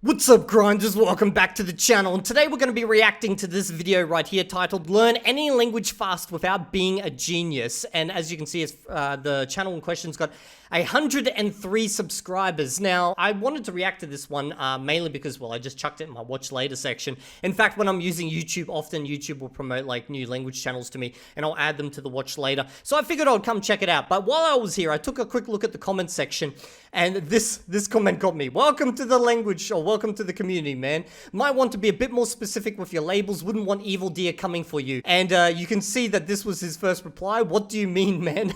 What's up, grinders? Welcome back to the channel, and today we're going to be reacting to this video right here titled Learn Any Language Fast Without Being a Genius. And as you can see, the channel in question's got 103 subscribers. Now, I wanted to react to this one mainly because, well, I just chucked it in my watch later section. In fact, when I'm using YouTube, often YouTube will promote like new language channels to me, and I'll add them to the watch later. So I figured I'd come check it out. But while I was here, I took a quick look at the comment section, and this comment got me. Welcome to the language, or welcome to the community, man. Might want to be a bit more specific with your labels. Wouldn't want Evildea coming for you. And you can see that this was his first reply. What do you mean, man?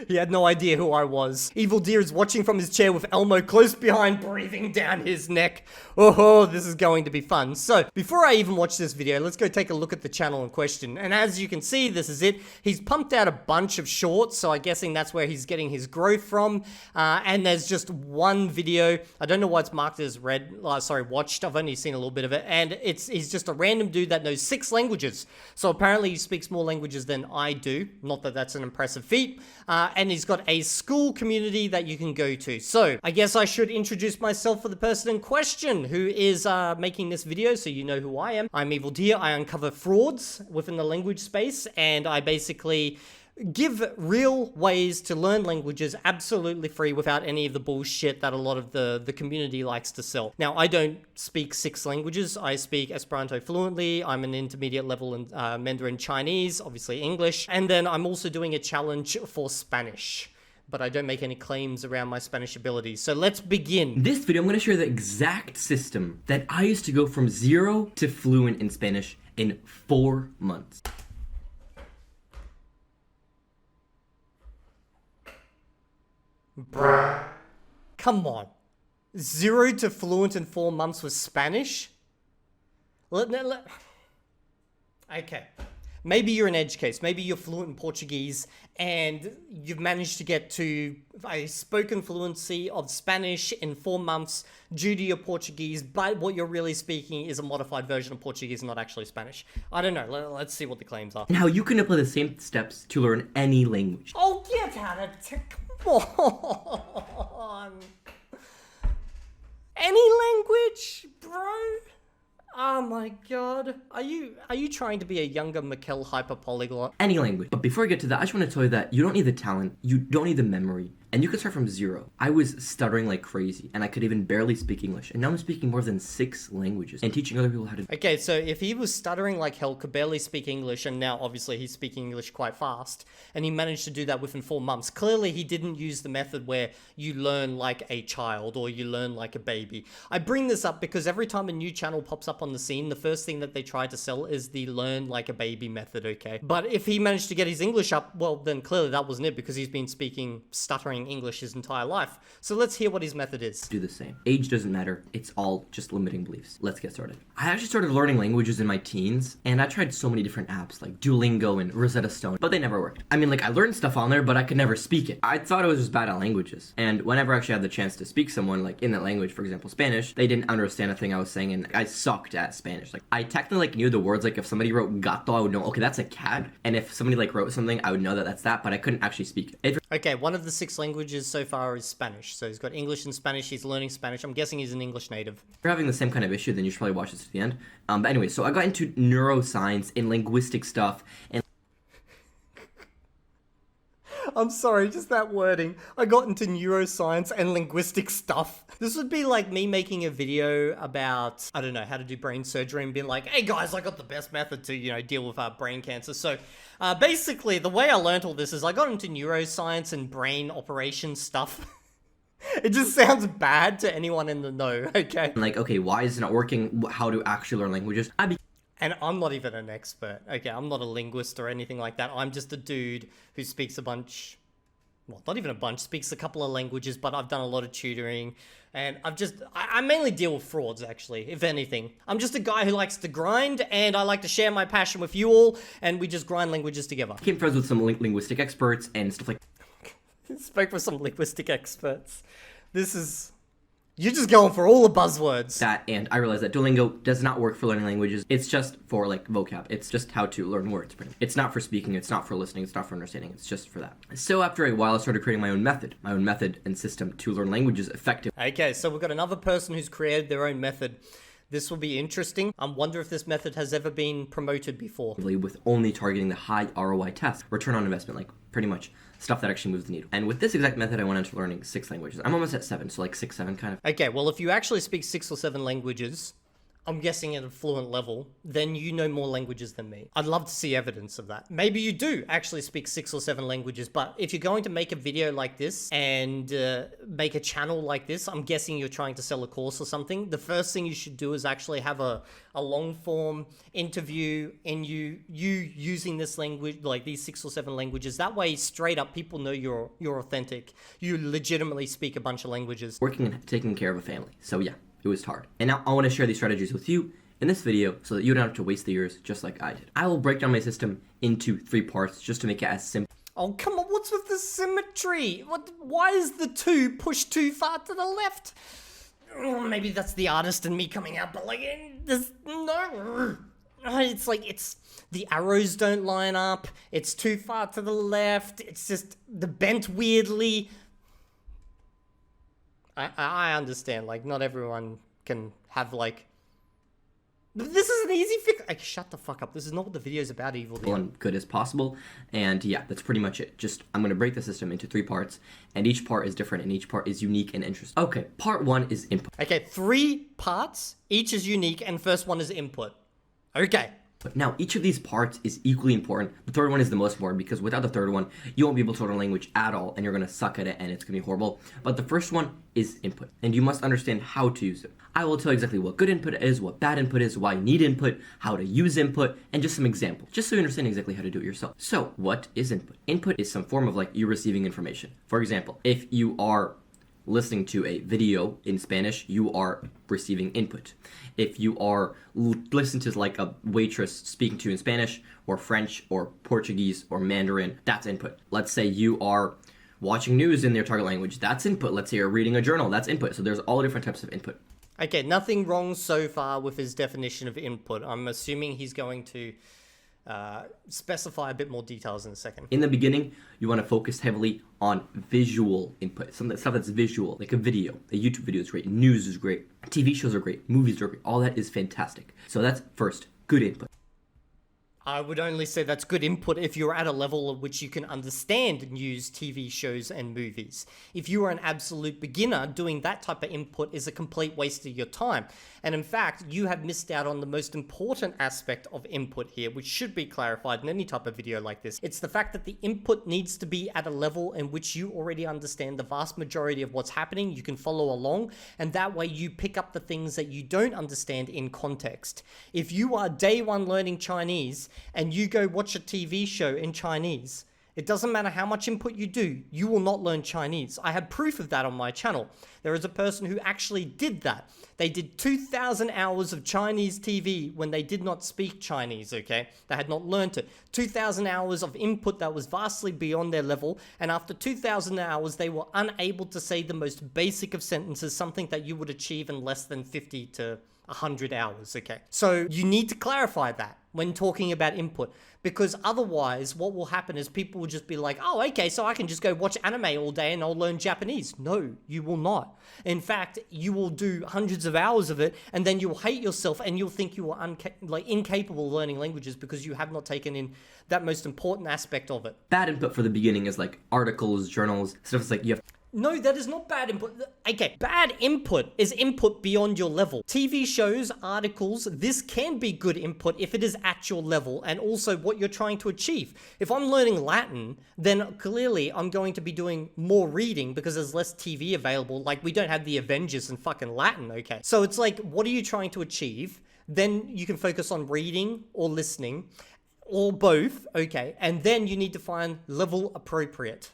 He had no idea who I was. Evildea is watching from his chair with Elmo close behind, breathing down his neck. Oh, this is going to be fun. So, before I even watch this video, let's go take a look at the channel in question. And as you can see, this is it. He's pumped out a bunch of shorts, so I'm guessing that's where he's getting his growth from. And there's just one video. I don't know why it's marked as watched. I've only seen a little bit of it. And he's just a random dude that knows 6 languages. So apparently he speaks more languages than I do. Not that that's an impressive feat. And he's got a school community that you can go to. So, I guess I should introduce myself for the person in question who is making this video, so you know who I am. I'm Evildea. I uncover frauds within the language space, and I basically give real ways to learn languages absolutely free without any of the bullshit that a lot of the community likes to sell. Now, I don't speak 6 languages. I speak Esperanto fluently. I'm an intermediate level in Mandarin Chinese, obviously English. And then I'm also doing a challenge for Spanish. But I don't make any claims around my Spanish abilities. So let's begin. In this video, I'm going to share the exact system that I used to go from 0 to fluent in Spanish in 4 months. Bruh. Come on. 0 to fluent in 4 months with Spanish? Okay. Maybe you're an edge case. Maybe you're fluent in Portuguese and you've managed to get to a spoken fluency of Spanish in 4 months due to your Portuguese, but what you're really speaking is a modified version of Portuguese, not actually Spanish. I don't know. Let's see what the claims are. Now, you can apply the same steps to learn any language. Oh, get out of town. Come on. Any language, bro? Oh my god. Are you trying to be a younger Mikkel hyperpolyglot? Any language. But before I get to that, I just want to tell you that you don't need the talent, you don't need the memory, and you can start from 0. I was stuttering like crazy, and I could even barely speak English, and now I'm speaking more than 6 languages, and teaching other people how to... Okay, so if he was stuttering like hell, could barely speak English, and now obviously he's speaking English quite fast, and he managed to do that within 4 months, clearly he didn't use the method where you learn like a child, or you learn like a baby. I bring this up because every time a new channel pops up on the scene, the first thing that they try to sell is the learn like a baby method, okay? But if he managed to get his English up, well, then clearly that wasn't it, because he's been speaking stuttering English his entire life. So let's hear what his method is. Do the same. Age doesn't matter. It's all just limiting beliefs. Let's get started. I actually started learning languages in my teens, and I tried so many different apps like Duolingo and Rosetta Stone, but they never worked. I mean, like, I learned stuff on there, but I could never speak it. I thought I was just bad at languages. And whenever I actually had the chance to speak someone, like, in that language, for example, Spanish, they didn't understand a thing I was saying, and I sucked at Spanish. Like, I technically, like, knew the words. Like, if somebody wrote gato, I would know, okay, that's a cat. And if somebody, like, wrote something, I would know that that's that, but I couldn't actually speak it. Okay, one of the 6 languages so far is Spanish. So he's got English and Spanish. He's learning Spanish. I'm guessing he's an English native. If you're having the same kind of issue, then you should probably watch this to the end. But anyway, so I got into neuroscience and linguistic stuff, and I'm sorry, just that wording. I got into neuroscience and linguistic stuff. This would be like me making a video about, I don't know, how to do brain surgery and being like, hey guys, I got the best method to, you know, deal with brain cancer. So basically, the way I learned all this is I got into neuroscience and brain operation stuff. It just sounds bad to anyone in the know, okay? like, okay, why is it not working? How to actually learn languages? And I'm not even an expert, okay? I'm not a linguist or anything like that. I'm just a dude who speaks a bunch, well, not even a bunch, speaks a couple of languages, but I've done a lot of tutoring, and I mainly deal with frauds, actually, if anything. I'm just a guy who likes to grind, and I like to share my passion with you all, and we just grind languages together. Became friends with some linguistic experts and stuff like... Spoke with some linguistic experts. You're just going for all the buzzwords. That, and I realized that Duolingo does not work for learning languages. It's just for like vocab. It's just how to learn words. It's not for speaking. It's not for listening. It's not for understanding. It's just for that. So after a while, I started creating my own method and system to learn languages effectively. Okay, so we've got another person who's created their own method. This will be interesting. I wonder if this method has ever been promoted before. With only targeting the high ROI tasks, return on investment, like pretty much stuff that actually moves the needle. And with this exact method, I went into learning 6 languages. I'm almost at 7, so like 6, 7 kind of. Okay, well, if you actually speak 6 or 7 languages, I'm guessing at a fluent level, then you know more languages than me. I'd love to see evidence of that. Maybe you do actually speak 6 or 7 languages, but if you're going to make a video like this and make a channel like this, I'm guessing you're trying to sell a course or something. The first thing you should do is actually have a long form interview and you using this language, like these 6 or 7 languages. That way, straight up, people know you're authentic. You legitimately speak a bunch of languages. Working and taking care of a family. So yeah. It was hard. And now I want to share these strategies with you in this video so that you don't have to waste the years just like I did. I will break down my system into 3 parts just to make it as simple. Oh, come on, what's with the symmetry? Why is the 2 pushed too far to the left? Maybe that's the artist in me coming out, but like, no. It's like, the arrows don't line up. It's too far to the left. It's just the bent weirdly. I understand, like, not everyone can have, like... This is an easy fix. Like, shut the fuck up. This is not what the video's about, Evildea. And good as possible. And yeah, that's pretty much it. I'm going to break the system into 3 parts, and each part is different, and each part is unique and interesting. Okay, part 1 is input. Okay, 3 parts, each is unique, and first one is input. Okay. But now, each of these parts is equally important. The third one is the most important because without the third one, you won't be able to learn a language at all and you're going to suck at it and it's going to be horrible. But the first one is input and you must understand how to use it. I will tell you exactly what good input is, what bad input is, why you need input, how to use input, and just some examples, just so you understand exactly how to do it yourself. So, what is input? Input is some form of like you receiving information. For example, if you are listening to a video in Spanish, you are receiving input. If you are listening to like a waitress speaking to you in Spanish or French or Portuguese or Mandarin, that's input. Let's say you are watching news in their target language, that's input. Let's say you're reading a journal, that's input. So there's all different types of input. Okay, nothing wrong so far with his definition of input. I'm assuming he's going to specify a bit more details in a second. In the beginning, you want to focus heavily on visual input, stuff that's visual, like a video. A YouTube video is great, news is great, TV shows are great, movies are great, all that is fantastic. So that's first, good input. I would only say that's good input if you're at a level at which you can understand and use TV shows and movies. If you are an absolute beginner, doing that type of input is a complete waste of your time. And in fact, you have missed out on the most important aspect of input here, which should be clarified in any type of video like this. It's the fact that the input needs to be at a level in which you already understand the vast majority of what's happening. You can follow along, and that way you pick up the things that you don't understand in context. If you are day 1 learning Chinese, and you go watch a TV show in Chinese, it doesn't matter how much input you do, you will not learn Chinese. I have proof of that on my channel. There is a person who actually did that. They did 2,000 hours of Chinese TV when they did not speak Chinese, okay? They had not learned it. 2,000 hours of input that was vastly beyond their level, and after 2,000 hours, they were unable to say the most basic of sentences, something that you would achieve in less than 50 to 100 hours, okay? So you need to clarify that when talking about input, because otherwise what will happen is people will just be like, oh, okay, so I can just go watch anime all day and I'll learn Japanese. No, you will not. In fact, you will do hundreds of hours of it and then you'll hate yourself and you'll think you are incapable of learning languages because you have not taken in that most important aspect of it. Bad input for the beginning is like articles, journals, stuff like you have. No, that is not bad input. Okay, bad input is input beyond your level. TV shows, articles, this can be good input if it is at your level and also what you're trying to achieve. If I'm learning Latin, then clearly I'm going to be doing more reading because there's less TV available. Like, we don't have the Avengers in fucking Latin, okay? So it's like, what are you trying to achieve? Then you can focus on reading or listening or both, okay? And then you need to find level appropriate.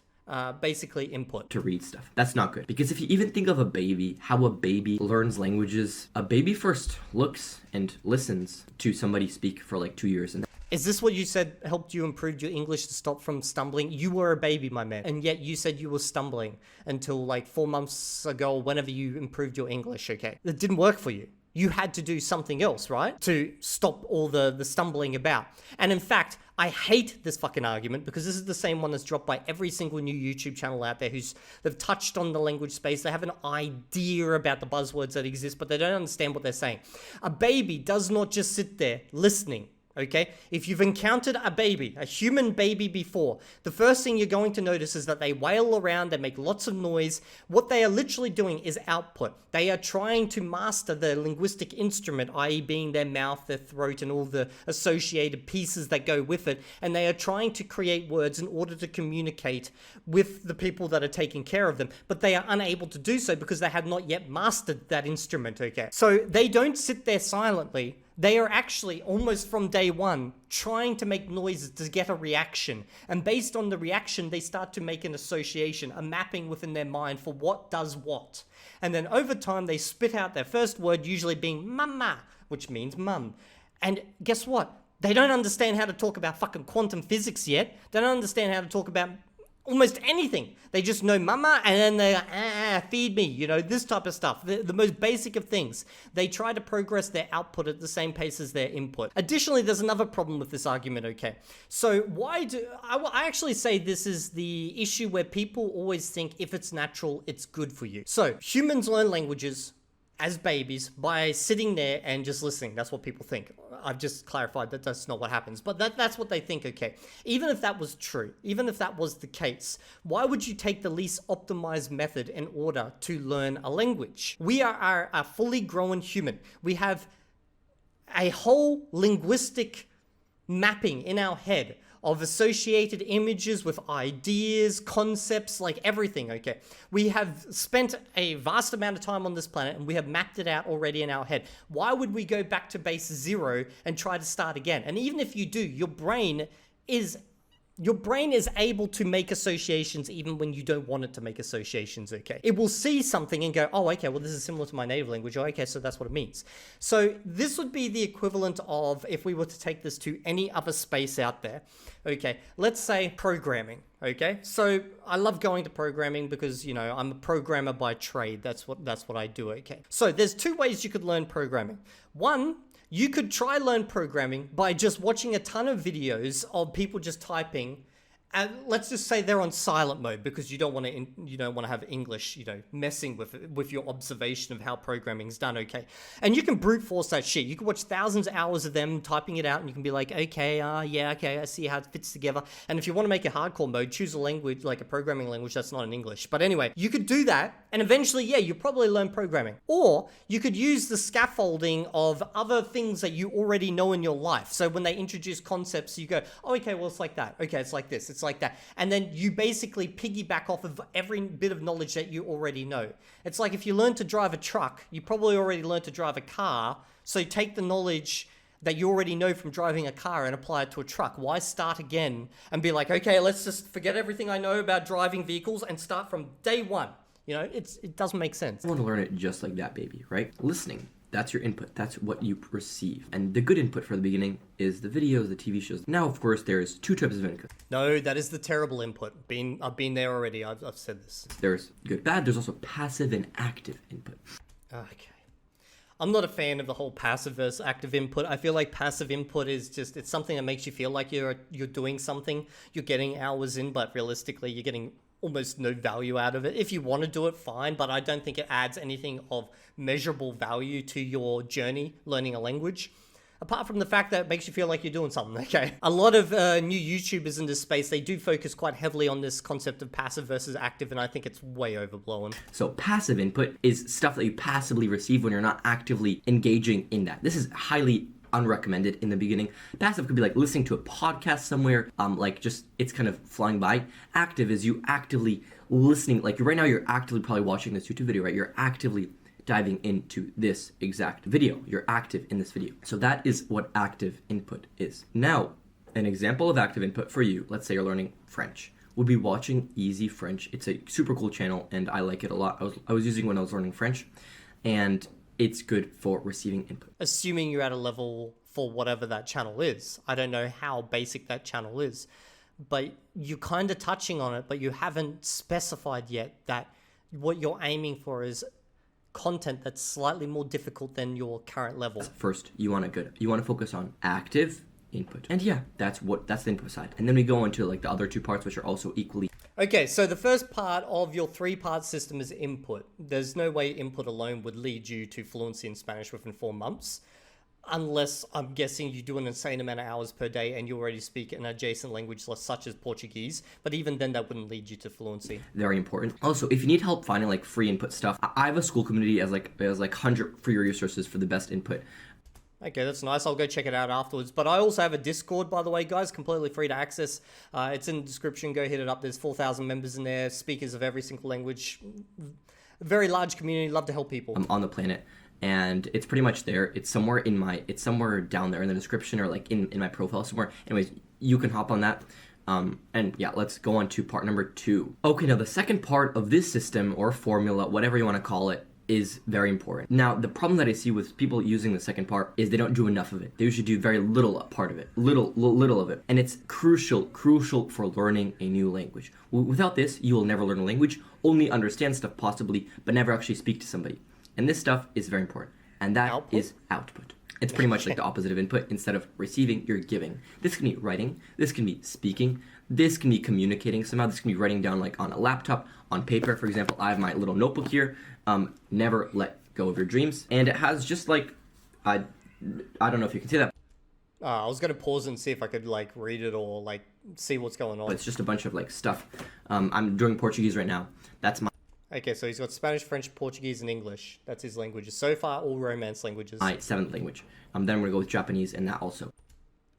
Basically input. To read stuff. That's not good. Because if you even think of a baby, how a baby learns languages, a baby first looks and listens to somebody speak for like 2 years and Is this what you said helped you improve your English to stop from stumbling? You were a baby, my man, and yet you said you were stumbling until like 4 months ago, or whenever you improved your English, okay? It didn't work for you. You had to do something else, right? To stop all the stumbling about. And in fact, I hate this fucking argument because this is the same one that's dropped by every single new YouTube channel out there they've touched on the language space. They have an idea about the buzzwords that exist, but they don't understand what they're saying. A baby does not just sit there listening. Okay, if you've encountered a baby, a human baby before, the first thing you're going to notice is that they wail around, they make lots of noise. What they are literally doing is output. They are trying to master the linguistic instrument, i.e. being their mouth, their throat, and all the associated pieces that go with it. And they are trying to create words in order to communicate with the people that are taking care of them. But they are unable to do so because they have not yet mastered that instrument, okay? So they don't sit there silently. They are actually, almost from day one, trying to make noises to get a reaction. And based on the reaction, they start to make an association, a mapping within their mind for what does what. And then over time, they spit out their first word, usually being mama, which means mum. And guess what? They don't understand how to talk about fucking quantum physics yet. They don't understand how to talk about almost anything. They just know mama, and then they feed me, you know, this type of stuff. The most basic of things. They try to progress their output at the same pace as their input. Additionally, there's another problem with this argument, okay? So I actually say this is the issue where people always think if it's natural, it's good for you. So humans learn languages as babies by sitting there and just listening. That's what people think. I've just clarified that that's not what happens, but that's what they think, okay? Even if that was true, even if that was the case, why would you take the least optimized method in order to learn a language? We are a fully grown human. We have a whole linguistic mapping in our head of associated images with ideas, concepts, like everything, okay? We have spent a vast amount of time on this planet and we have mapped it out already in our head. Why would we go back to base zero and try to start again? And even if you do, your brain is able to make associations even when you don't want it to make associations, okay? It will see something and go, oh, okay, well, this is similar to my native language. Oh, okay, so that's what it means. So this would be the equivalent of if we were to take this to any other space out there, okay? Let's say programming, okay? So I love going to programming because, you know, I'm a programmer by trade. That's what I do, okay? So there's two ways you could learn programming. One, you could try learn programming by just watching a ton of videos of people just typing, and let's just say they're on silent mode because you don't want to have English, you know, messing with your observation of how programming's done, okay? And you can brute force that shit. You can watch thousands of hours of them typing it out, and you can be like, okay, yeah, okay, I see how it fits together. And if you want to make a hardcore mode, choose a language like a programming language that's not in English. But anyway, you could do that, and eventually, yeah, you probably learn programming. Or you could use the scaffolding of other things that you already know in your life. So when they introduce concepts, you go, oh, okay, well, it's like that. Okay, it's like this. It's like that. And then you basically piggyback off of every bit of knowledge that you already know. It's like if you learn to drive a truck, you probably already learned to drive a car. So take the knowledge that you already know from driving a car and apply it to a truck. Why start again and be like, okay, let's just forget everything I know about driving vehicles and start from day one? You know, it doesn't make sense. I want to learn it just like that, baby, right? Listening. That's your input. That's what you receive. And the good input for the beginning is the videos, the TV shows. Now, of course, there's two types of input. No, that is the terrible input. I've been there already. I've said this. There's good, bad. There's also passive and active input. Okay. I'm not a fan of the whole passive versus active input. I feel like passive input is just, it's something that makes you feel like you're doing something. You're getting hours in, but realistically, you're getting almost no value out of it. If you want to do it, fine, but I don't think it adds anything of measurable value to your journey learning a language. Apart from the fact that it makes you feel like you're doing something, okay? A lot of new YouTubers in this space, they do focus quite heavily on this concept of passive versus active, and I think it's way overblown. So passive input is stuff that you passively receive when you're not actively engaging in that. This is highly unrecommended in the beginning. Passive could be like listening to a podcast somewhere, like just it's kind of flying by. Active is you actively listening, like right now you're actively probably watching this YouTube video, right? You're actively diving into this exact video. You're active in this video. So that is what active input is. Now, an example of active input for you, let's say you're learning French, would be watching Easy French. It's a super cool channel and I like it a lot. I was using it when I was learning French, and it's good for receiving input. Assuming you're at a level for whatever that channel is. I don't know how basic that channel is, but you're kind of touching on it, but you haven't specified yet that what you're aiming for is content that's slightly more difficult than your current level. First, you want to focus on active input. And yeah, that's the input side. And then we go into like the other two parts, which are also equally. Okay, so the first part of your 3-part system is input. There's no way input alone would lead you to fluency in Spanish within 4 months. Unless, I'm guessing, you do an insane amount of hours per day and you already speak an adjacent language such as Portuguese. But even then, that wouldn't lead you to fluency. Very important. Also, if you need help finding like free input stuff, I have a school community as like 100 free resources for the best input. Okay, that's nice. I'll go check it out afterwards. But I also have a Discord, by the way, guys, completely free to access. It's in the description. Go hit it up. There's 4,000 members in there, speakers of every single language. Very large community. Love to help people. On the planet. And it's pretty much there. It's somewhere down there in the description or like in my profile somewhere. Anyways, you can hop on that. And yeah, let's go on to part number 2. Okay, now the second part of this system or formula, whatever you want to call it, is very important. Now, the problem that I see with people using the second part is they don't do enough of it. They usually do very little part of it, little of it. And it's crucial for learning a new language. Without this, you will never learn a language, only understand stuff possibly, but never actually speak to somebody. And this stuff is very important. And that is output. It's pretty much like the opposite of input. Instead of receiving, you're giving. This can be writing. This can be speaking. This can be communicating somehow. This can be writing down like on a laptop, on paper. For example, I have my little notebook here. Never let go of your dreams. And it has just like, I don't know if you can see that. I was going to pause and see if I could like read it or like see what's going on. But it's just a bunch of like stuff. I'm doing Portuguese right now. That's my... Okay, so he's got Spanish, French, Portuguese, and English. That's his languages. So far, all Romance languages. My 7th language. Then I'm going to go with Japanese and that also.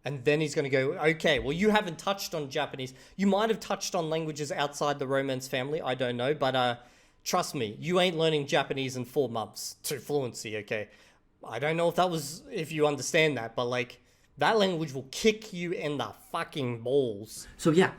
And then he's going to go, okay, well, you haven't touched on Japanese. You might have touched on languages outside the Romance family. I don't know. But trust me, you ain't learning Japanese in 4 months to fluency, okay? I don't know if you understand that, but like, that language will kick you in the fucking balls. So yeah,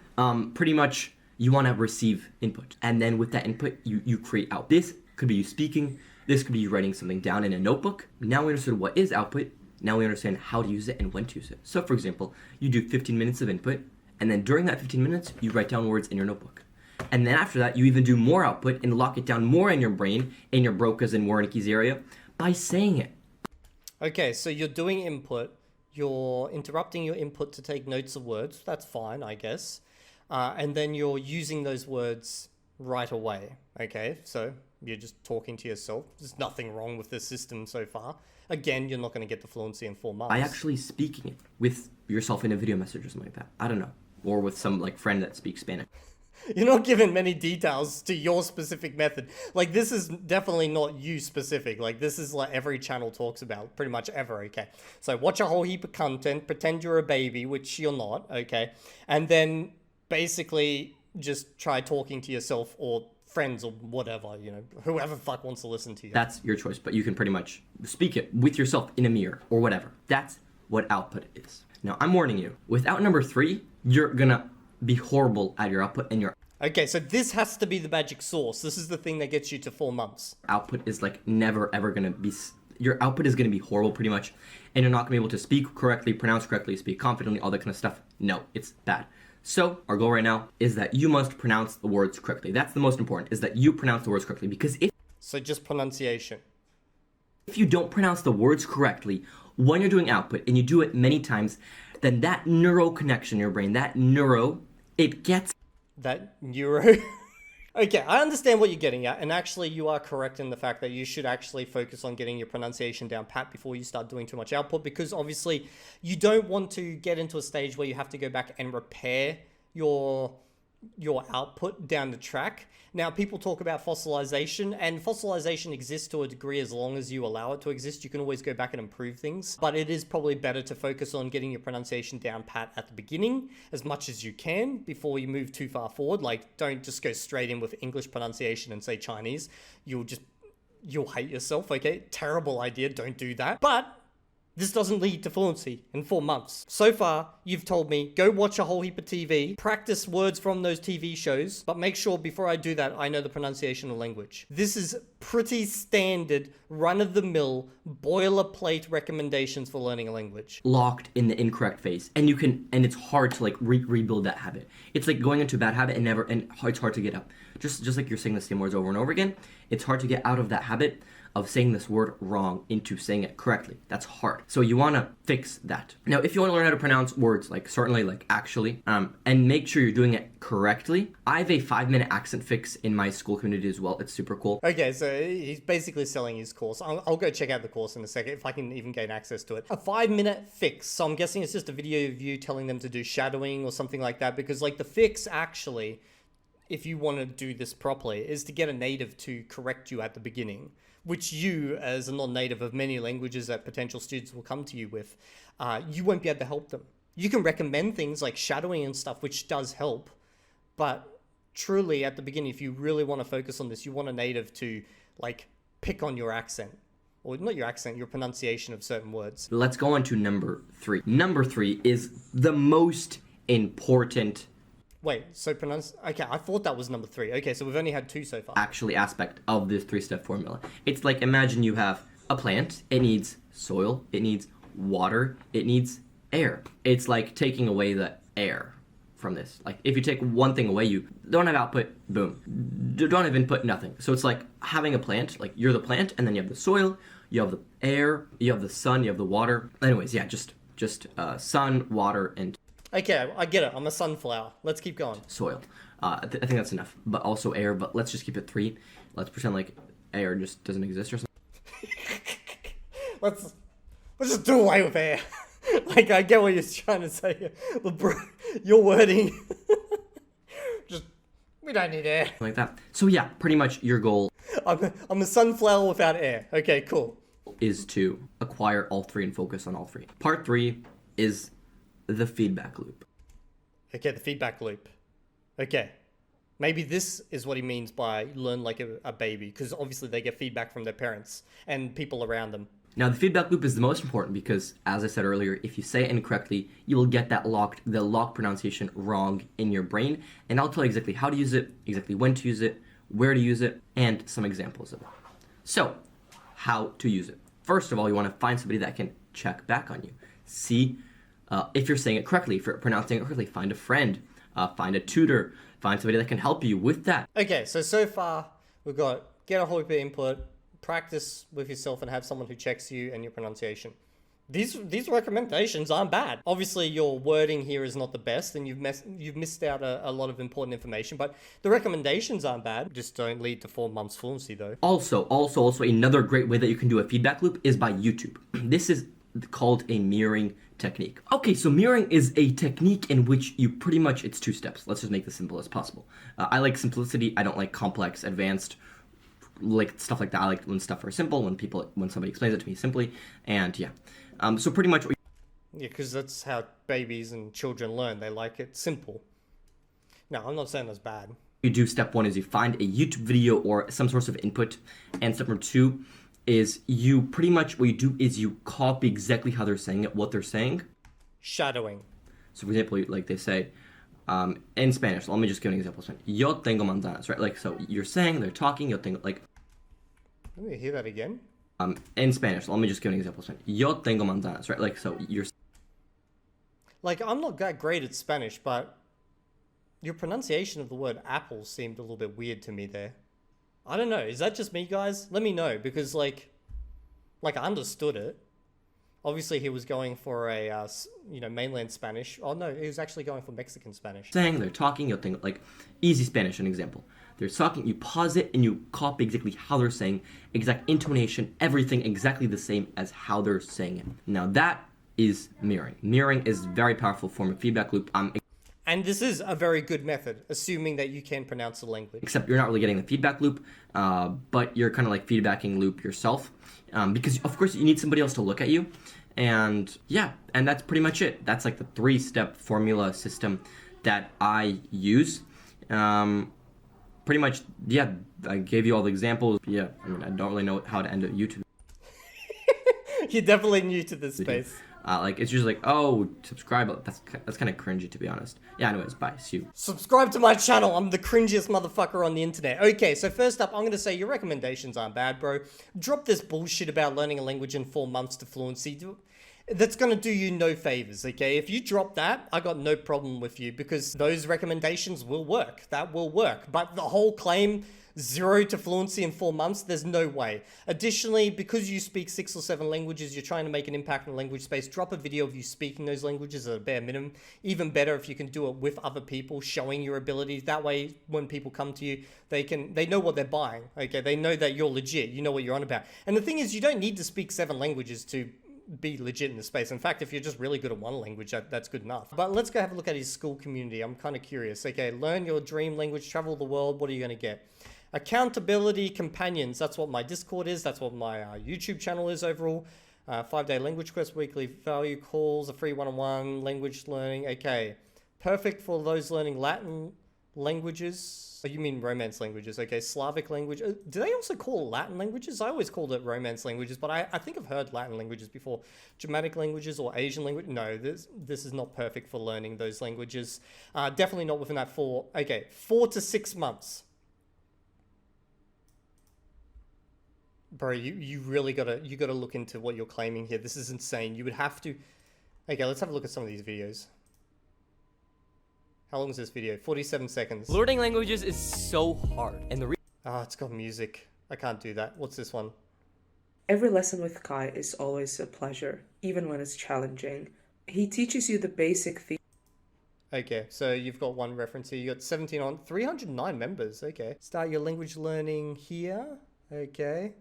pretty much... You want to receive input. And then with that input, you create out. This could be you speaking. This could be you writing something down in a notebook. Now we understood what is output. Now we understand how to use it and when to use it. So for example, you do 15 minutes of input. And then during that 15 minutes, you write down words in your notebook. And then after that, you even do more output and lock it down more in your brain, in your Broca's and Wernicke's area, by saying it. Okay, so you're doing input. You're interrupting your input to take notes of words. That's fine, I guess. And then you're using those words right away, okay? So you're just talking to yourself. There's nothing wrong with this system so far. Again, you're not going to get the fluency in 4 months. By actually speaking it with yourself in a video message or something like that. I don't know. Or with some like friend that speaks Spanish. You're not giving many details to your specific method. Like, this is definitely not you specific. Like, this is like every channel talks about pretty much ever, okay? So watch a whole heap of content, pretend you're a baby, which you're not, okay? And then... basically just try talking to yourself or friends or whatever, you know, whoever fuck wants to listen to you. That's your choice, but you can pretty much speak it with yourself in a mirror or whatever. That's what output is. Now, I'm warning you, without number 3, you're gonna be horrible at your output and your... Okay, so this has to be the magic sauce. This is the thing that gets you to 4 months. Output is like never ever gonna be... Your output is gonna be horrible pretty much, and you're not gonna be able to speak correctly, pronounce correctly, speak confidently, all that kind of stuff. No, it's bad. So, our goal right now is that you must pronounce the words correctly. That's the most important, is that you pronounce the words correctly. Because if... So just pronunciation. If you don't pronounce the words correctly when you're doing output, and you do it many times, then that neuro connection in your brain, it gets... That neuro... Okay, I understand what you're getting at, and actually you are correct in the fact that you should actually focus on getting your pronunciation down pat before you start doing too much output, because obviously you don't want to get into a stage where you have to go back and repair your output down the track. Now, people talk about fossilization, and fossilization exists to a degree as long as you allow it to exist. You can always go back and improve things, but it is probably better to focus on getting your pronunciation down pat at the beginning as much as you can before you move too far forward. Like, don't just go straight in with English pronunciation and say Chinese. You'll hate yourself, okay? Terrible idea, don't do that. But This doesn't lead to fluency in 4 months. So far, you've told me, go watch a whole heap of TV, practice words from those TV shows, but make sure before I do that, I know the pronunciation of language. This is pretty standard, run-of-the-mill, boilerplate recommendations for learning a language. Locked in the incorrect phase, and it's hard to like rebuild that habit. It's like going into a bad habit and it's hard to get up. Just like you're saying the same words over and over again, it's hard to get out of that habit of saying this word wrong into saying it correctly. That's hard. So you want to fix that. Now, if you want to learn how to pronounce words, like certainly, like actually, and make sure you're doing it correctly, I have a 5-minute accent fix in my school community as well. It's super cool. Okay, so he's basically selling his course. I'll go check out the course in a second if I can even gain access to it. A 5-minute fix. So I'm guessing it's just a video of you telling them to do shadowing or something like that, because like the fix actually, if you want to do this properly, is to get a native to correct you at the beginning, which you, as a non-native of many languages that potential students will come to you with, you won't be able to help them. You can recommend things like shadowing and stuff, which does help, but truly at the beginning, if you really want to focus on this, you want a native to like pick on your accent, or not your accent, your pronunciation of certain words. Let's go on to number 3. Number 3 is the most important Wait, so okay, I thought that was number 3. Okay, so we've only had 2 so far. actually aspect of this 3-step formula. It's like, imagine you have a plant. It needs soil, it needs water, it needs air. It's like taking away the air from this. Like if you take one thing away, you don't have output, boom. Don't have input, nothing. So it's like having a plant, like you're the plant, and then you have the soil, you have the air, you have the sun, you have the water. Anyways, yeah, just sun, water, and Okay, I get it. I'm a sunflower. Let's keep going. soil. I think that's enough. But also air, but let's just keep it 3. Let's pretend like air just doesn't exist or something. Let's just do away with air. Like, I get what you're trying to say here. But bro, your wording. We don't need air. Like that. So yeah, pretty much your goal I'm a sunflower without air. Okay, cool. is to acquire all 3 and focus on all 3. Part 3 is the feedback loop. Okay, the feedback loop. Okay. Maybe this is what he means by learn like a baby, because obviously they get feedback from their parents and people around them. Now, the feedback loop is the most important because, as I said earlier, if you say it incorrectly, you will get the locked pronunciation wrong in your brain. And I'll tell you exactly how to use it, exactly when to use it, where to use it, and some examples of it. So, how to use it. First of all, you want to find somebody that can check back on you. See if you're saying it correctly, if you're pronouncing it correctly. Find a friend, find a tutor, find somebody that can help you with that. Okay, so far we've got get a whole heap of input, practice with yourself, and have someone who checks you and your pronunciation. These recommendations aren't bad. Obviously, your wording here is not the best, and you've missed out a lot of important information. But the recommendations aren't bad. Just don't lead to 4 months fluency, though. Also, another great way that you can do a feedback loop is by YouTube. This is called a mirroring technique. Okay, so mirroring is a technique in which you pretty much, it's 2 steps. Let's just make this simple as possible. I like simplicity. I don't like complex, advanced, like stuff like that. I like when stuff are simple, when somebody explains it to me simply, and yeah. So pretty much. Yeah, because that's how babies and children learn. They like it simple. No, I'm not saying that's bad. You do step 1 is you find a YouTube video or some source of input, and step number 2 is you pretty much what you do is you copy exactly how they're saying it, what they're saying. Shadowing. So for example, like they say in Spanish. Let me just give an example. Yo tengo manzanas, right? Like so you're saying, they're talking. Yo tengo, like. Let me hear that again. In Spanish. Let me just give an example. Yo tengo manzanas, right? Like so you're. Like I'm not that great at Spanish, but your pronunciation of the word apple seemed a little bit weird to me there. I don't know. Is that just me, guys? Let me know, because like I understood it. Obviously, he was going for a mainland Spanish. Oh no, he was actually going for Mexican Spanish. Saying, they're talking. Yo tengo, like easy Spanish. An example. They're talking. You pause it and you copy exactly how they're saying, exact intonation, everything exactly the same as how they're saying it. Now that is mirroring. Mirroring is a very powerful form of feedback loop. And this is a very good method, assuming that you can pronounce the language. Except you're not really getting the feedback loop, but you're kind of like feedbacking loop yourself. Because, of course, you need somebody else to look at you. And, yeah, and that's pretty much it. That's like the 3-step formula system that I use. Pretty much, yeah, I gave you all the examples. Yeah, I mean, I don't really know how to end a YouTube. You're definitely new to this space. Like it's just like, oh, subscribe. That's kind of cringy, to be honest. Yeah. Anyways, bye. See you. Subscribe to my channel. I'm the cringiest motherfucker on the internet. Okay, so first up, I'm going to say your recommendations aren't bad, bro. Drop this bullshit about learning a language in 4 months to fluency. That's going to do you no favors, okay? If you drop that, I got no problem with you because those recommendations will work. That will work. But the whole claim, 0 to fluency in 4 months, there's no way. Additionally, because you speak 6 or 7 languages, you're trying to make an impact in the language space, drop a video of you speaking those languages at a bare minimum. Even better if you can do it with other people, showing your abilities. That way, when people come to you, they know what they're buying, okay? They know that you're legit. You know what you're on about. And the thing is, you don't need to speak 7 languages to be legit in the space. In fact, if you're just really good at one language, that's good enough. But let's go have a look at his school community. I'm kind of curious. Okay, learn your dream language, travel the world. What are you going to get? Accountability companions. That's what my Discord is. That's what my YouTube channel is overall. 5-day language quest, weekly value calls, a free one-on-one language learning. Okay, perfect for those learning Latin languages. Oh, you mean Romance languages. Okay, Slavic language. Do they also call Latin languages? I always called it Romance languages, but I think I've heard Latin languages before. Germanic languages or Asian language. No, this is not perfect for learning those languages. Definitely not within that 4 to 6 months. Bro, you really gotta look into what you're claiming here. This is insane. You would have to. Okay, let's have a look at some of these videos. How long is this video? 47 seconds. Learning languages is so hard, and It's got music. I can't do that. What's this one? Every lesson with Kai is always a pleasure, even when it's challenging. He teaches you the basic theory. Okay, so you've got one reference here. You got 17 on 309 members. Okay. Start your language learning here. Okay.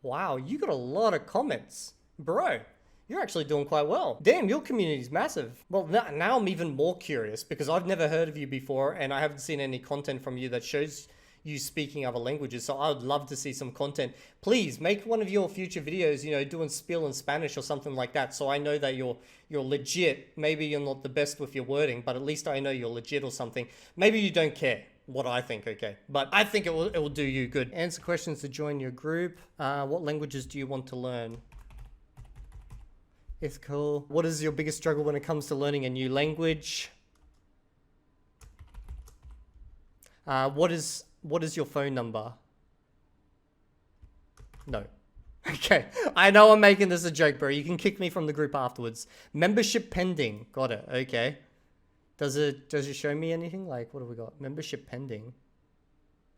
Wow, you got a lot of comments. Bro, you're actually doing quite well. Damn, your community's massive. Well, now I'm even more curious because I've never heard of you before and I haven't seen any content from you that shows you speaking other languages. So I would love to see some content. Please make one of your future videos, you know, doing spiel in Spanish or something like that. So I know that you're legit. Maybe you're not the best with your wording, but at least I know you're legit or something. Maybe you don't care what I think, okay? But I think it will do you good. Answer questions to join your group. What languages do you want to learn? Ethical. What is your biggest struggle when it comes to learning a new language? What is your phone number? No. Okay. I know I'm making this a joke, bro. You can kick me from the group afterwards. Membership pending. Got it. Okay. Does it show me anything? Like, what have we got? Membership pending.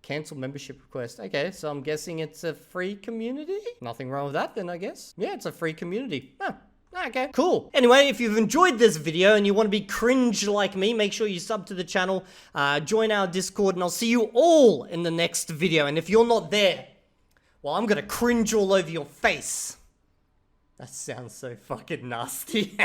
Cancel membership request. Okay, so I'm guessing it's a free community? Nothing wrong with that then, I guess. Yeah, it's a free community. Huh. Okay, cool. Anyway, if you've enjoyed this video and you want to be cringe like me, make sure you sub to the channel, join our Discord, and I'll see you all in the next video. And if you're not there, well, I'm gonna cringe all over your face. That sounds so fucking nasty.